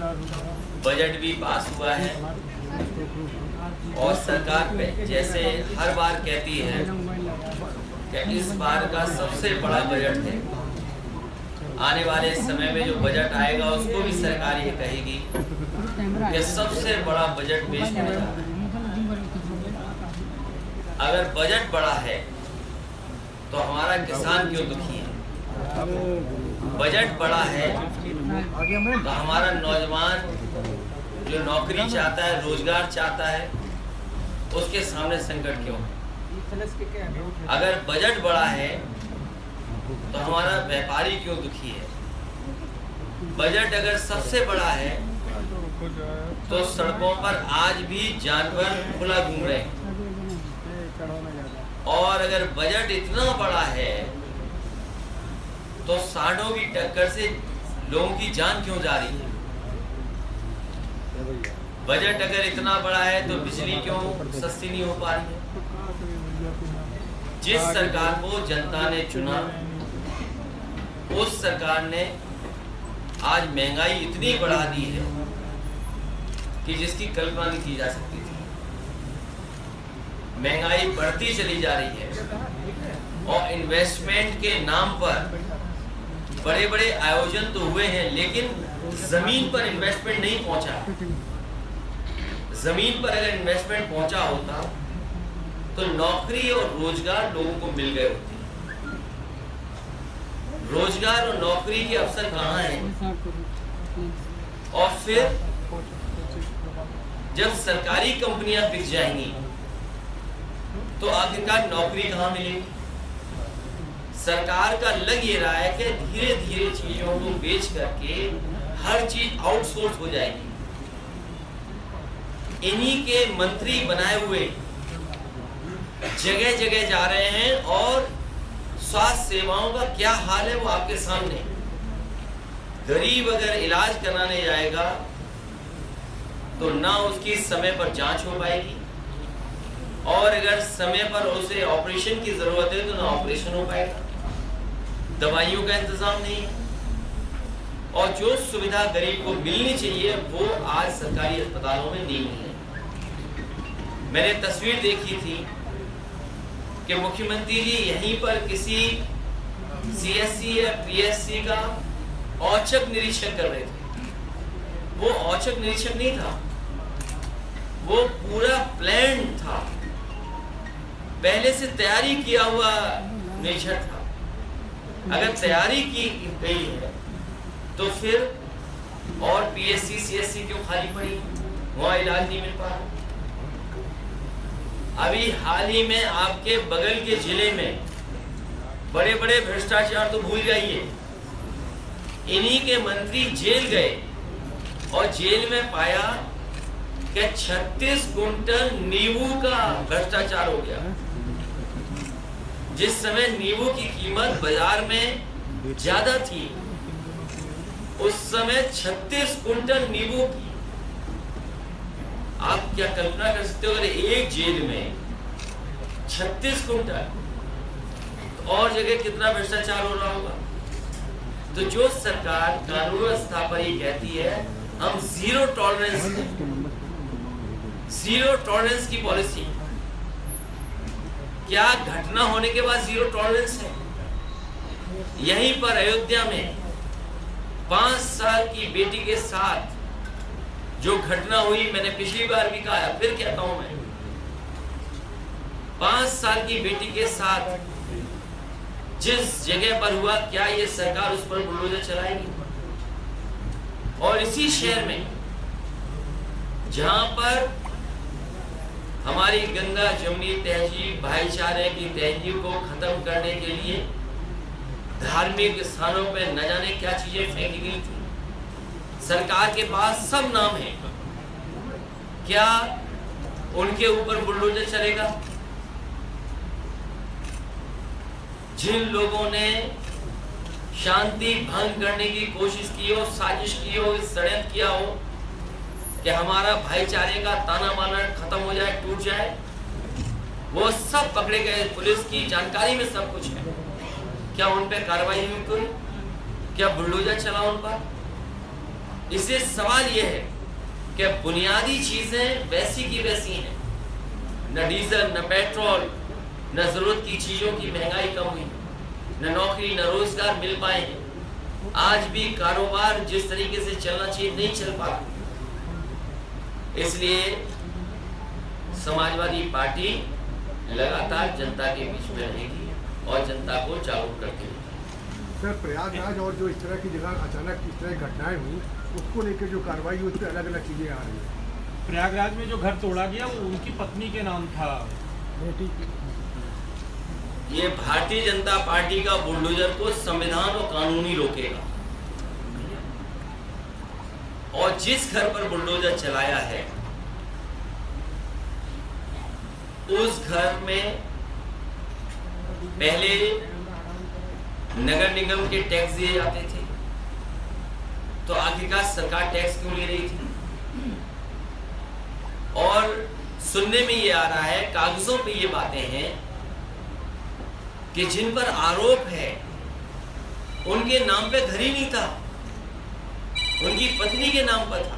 Budget भी पास हुआ है और सरकार पे जैसे हर बार कहती है कि इस बार का सबसे बड़ा बजट है। आने वाले समय में जो बजट आएगा उसको भी सरकार ये कहेगी कि सबसे बड़ा बजट पेश किया जा रहा है। अगर बजट बड़ा है तो हमारा किसान क्यों दुखी है? बजट बड़ा है तो हमारा नौजवान जो नौकरी चाहता है, रोजगार चाहता है, उसके सामने संकट क्यों है? अगर बजट बड़ा है तो हमारा व्यापारी क्यों दुखी है? बजट अगर सबसे बड़ा है तो सड़कों पर आज भी जानवर खुला घूम रहे हैं। और अगर बजट इतना बड़ा है तो सांडों की टक्कर से लोगों की जान क्यों जा रही है? बजट अगर इतना बड़ा है तो बिजली क्यों सस्ती नहीं हो पा रही है? जिस सरकार को जनता ने चुना उस सरकार ने आज महंगाई इतनी बढ़ा दी है कि जिसकी कल्पना नहीं की जा सकती थी। महंगाई बढ़ती चली जा रही है और इन्वेस्टमेंट के नाम पर बड़े बड़े आयोजन तो हुए हैं लेकिन जमीन पर इन्वेस्टमेंट नहीं पहुंचा। जमीन पर अगर इन्वेस्टमेंट पहुंचा होता तो नौकरी और रोजगार लोगों को मिल गए होते। रोजगार और नौकरी के अवसर कहाँ हैं? और फिर जब सरकारी कंपनियां बिक जाएंगी तो आखिरकार नौकरी कहाँ मिलेगी? सरकार का लग ये रहा है कि धीरे धीरे चीजों को बेच करके हर चीज आउटसोर्स हो जाएगी। इन्हीं के मंत्री बनाए हुए जगह जगह जा रहे हैं और स्वास्थ्य सेवाओं का क्या हाल है वो आपके सामने। गरीब अगर इलाज कराने जाएगा तो ना उसकी समय पर जांच हो पाएगी और अगर समय पर उसे ऑपरेशन की जरूरत है तो ना ऑपरेशन हो पाएगा। दवाइयों का इंतजाम नहीं है और जो सुविधा गरीब को मिलनी चाहिए वो आज सरकारी अस्पतालों में नहीं है। मैंने तस्वीर देखी थी कि मुख्यमंत्री जी यहीं पर किसी सीएससी या पीएससी का औचक निरीक्षण कर रहे थे। वो औचक निरीक्षण नहीं था, वो पूरा प्लान था, पहले से तैयारी किया हुआ निरीक्षण था। अगर तैयारी की गई है तो फिर और पीएससी सीएससी क्यों खाली पड़ी? वहां इलाज नहीं मिल पा रहा। अभी हाल ही में आपके बगल के जिले में बड़े बड़े भ्रष्टाचार तो भूल जाइए, इन्हीं के मंत्री जेल गए और जेल में पाया कि 36 कुंटल नींबू का भ्रष्टाचार हो गया। जिस समय नींबू की कीमत बाजार में ज्यादा थी उस समय 36 कुंटल नींबू की। आप क्या कल्पना कर सकते हो अगर एक जेल में 36 कुंटल और जगह कितना भ्रष्टाचार हो रहा होगा? तो जो सरकार कानून व्यवस्था पर ये कहती है हम जीरो टॉलरेंस की पॉलिसी, क्या घटना होने के बाद जीरो टॉलरेंस है? यहीं पर अयोध्या में 5 साल की बेटी के साथ जो घटना हुई, मैंने पिछली बार भी कहा, फिर कहता हूं मैं, 5 साल की बेटी के साथ जिस जगह पर हुआ, क्या ये सरकार उस पर बुलडोजर चलाएगी? और इसी शहर में जहां पर हमारी गंगा जमुनी तहजीब, भाईचारे की तहजीब को खत्म करने के लिए धार्मिक स्थानों पर न जाने क्या चीजें फेंकी गई थी। सरकार के पास सब नाम है, क्या उनके ऊपर बुलडोजर चलेगा? जिन लोगों ने शांति भंग करने की कोशिश की हो, साजिश की हो, षड्यंत्र किया हो कि हमारा भाईचारे का ताना बाना खत्म हो जाए, टूट जाए, वो सब पकड़े गए। पुलिस की जानकारी में सब कुछ है। क्या उन पे कार्रवाई हुई कोई? क्या बुलडोजर चला उन पर? इससे सवाल यह है कि बुनियादी चीजें वैसी की वैसी हैं, न डीजल न पेट्रोल, न जरूरत की चीजों की महंगाई कम हुई, न नौकरी न रोजगार मिल पाए हैं। आज भी कारोबार जिस तरीके से चलना चाहिए नहीं चल पा रहा। इसलिए समाजवादी पार्टी लगातार जनता के बीच में रहेगी और जनता को जागरूक करती रहेगी। सर, प्रयागराज और जो इस तरह की जगह अचानक इस तरह की घटनाएं हुई, उसको लेकर जो कार्रवाई हुई, उस पर अलग अलग चीजें आ रही है। प्रयागराज में जो घर तोड़ा गया वो उनकी पत्नी के नाम था। ये भारतीय जनता पार्टी का बुलडोजर को संविधान और कानूनी रोकेगा, और जिस घर पर बुलडोजर चलाया है उस घर में पहले नगर निगम के टैक्स दिए जाते थे, तो आखिरकार सरकार टैक्स क्यों ले रही थी? और सुनने में ये आ रहा है, कागजों पे ये बातें हैं कि जिन पर आरोप है उनके नाम पे घर ही नहीं था, उनकी पत्नी के नाम पर था।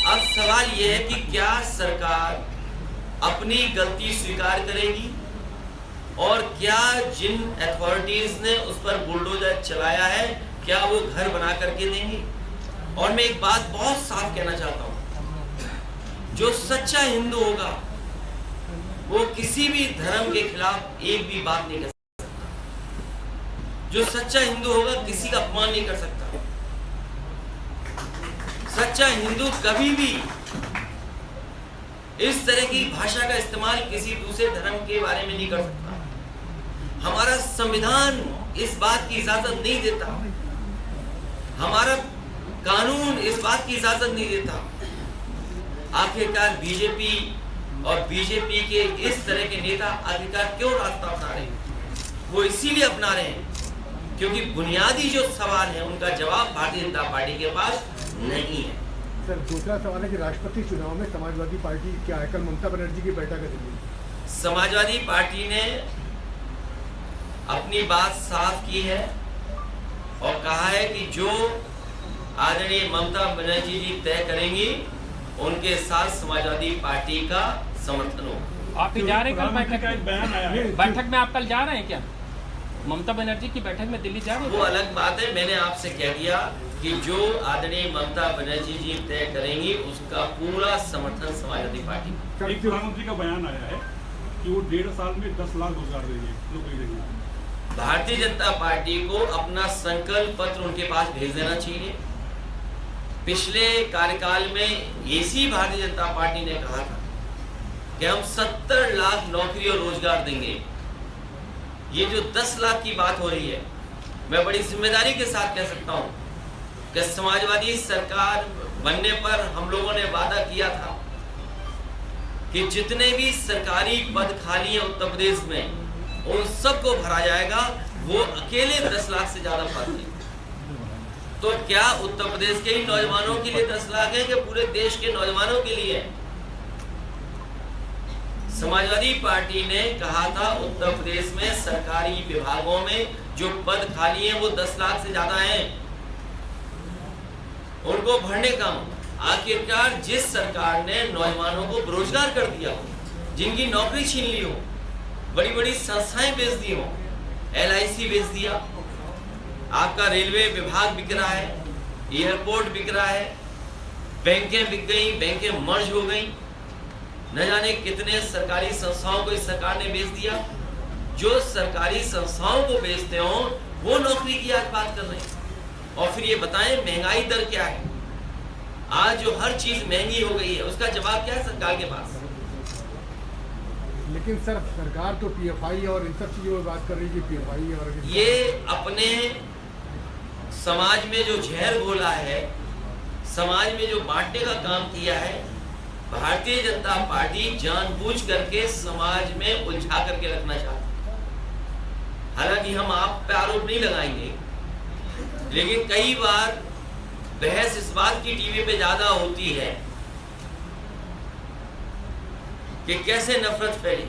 अब सवाल यह है कि क्या सरकार अपनी गलती स्वीकार करेगी, और क्या जिन अथॉरिटीज ने उस पर बुलडोजर चलाया है क्या वो घर बना करके देंगे? और मैं एक बात बहुत साफ कहना चाहता हूं, जो सच्चा हिंदू होगा वो किसी भी धर्म के खिलाफ एक भी बात नहीं कर सकता। जो सच्चा हिंदू होगा किसी का अपमान नहीं कर सकता। सच्चा हिंदू कभी भी इस तरह की भाषा का इस्तेमाल किसी दूसरे धर्म के बारे में नहीं कर सकता। हमारा संविधान इस बात की इजाजत नहीं देता, हमारा कानून इस बात की इजाजत नहीं देता। आखिरकार बीजेपी और बीजेपी के इस तरह के नेता आखिरकार क्यों रास्ता अपना रहे हैं? वो इसीलिए अपना रहे हैं क्योंकि बुनियादी जो सवाल है उनका जवाब भारतीय जनता पार्टी के पास नहीं है। सर, दूसरा सवाल है कि राष्ट्रपति चुनाव में समाजवादी पार्टी क्या है, कल ममता बनर्जी की बैठक है। समाजवादी पार्टी ने अपनी बात साफ की है और कहा है कि जो आदरणीय ममता बनर्जी जी तय करेंगी उनके साथ समाजवादी पार्टी का समर्थन हो। आप जा रहे हैं कल बैठक में? बैठक में आप कल जा रहे हैं क्या? ममता बनर्जी की बैठक में दिल्ली जा रहे हैं? वो अलग बात है। मैंने आपसे कह दिया कि जो आदरणीय ममता बनर्जी जी तय करेंगी उसका पूरा समर्थन समाजवादी पार्टी। प्रधानमंत्री का बयान आया है कि वो 1.5 साल में 10 लाख रोजगार देंगे, नौकरी देंगे। भारतीय जनता पार्टी को अपना संकल्प पत्र उनके पास भेज देना चाहिए। पिछले कार्यकाल में इसी भारतीय जनता पार्टी ने कहा था कि हम 70 लाख नौकरी और रोजगार देंगे। ये जो 10 लाख की बात हो रही है, मैं बड़ी जिम्मेदारी के साथ कह सकता हूं कि समाजवादी सरकार बनने पर हम लोगों ने वादा किया था कि जितने भी सरकारी पद खाली हैं उत्तर प्रदेश में उन सबको भरा जाएगा। वो अकेले 10 लाख से ज्यादा पद हैं। तो क्या उत्तर प्रदेश के ही नौजवानों के लिए 10 लाख है कि पूरे देश के नौजवानों के लिए? समाजवादी पार्टी ने कहा था उत्तर प्रदेश में सरकारी विभागों में जो पद खाली हैं वो 10 लाख से ज्यादा हैं, उनको भरने का। आखिरकार जिस सरकार ने नौजवानों को बेरोजगार कर दिया हो, जिनकी नौकरी छीन ली हो, बड़ी बड़ी संस्थाएं बेच दी हो, LIC बेच दिया, आपका रेलवे विभाग बिक रहा है, एयरपोर्ट बिक रहा है, बैंकें बिक गई, बैंकें मर्ज हो गई, न जाने कितने सरकारी संस्थाओं को इस सरकार ने बेच दिया। जो सरकारी संस्थाओं को बेचते हो वो नौकरी की आज बात कर रहे हैं। और फिर ये बताएं महंगाई दर क्या है? आज जो हर चीज महंगी हो गई है उसका जवाब क्या है सरकार के पास? लेकिन सर, सरकार तो PFI और इन सब चीजों में बात कर रही है, PFI और ये अपने समाज में जो जहर घोला है, समाज में जो बांटने का काम किया है, भारतीय जनता पार्टी जानबूझ करके समाज में उलझा करके रखना चाहती है। हालांकि हम आप पे आरोप नहीं लगाएंगे, लेकिन कई बार बहस इस बात की टीवी पे ज्यादा होती है कि कैसे नफरत फैली।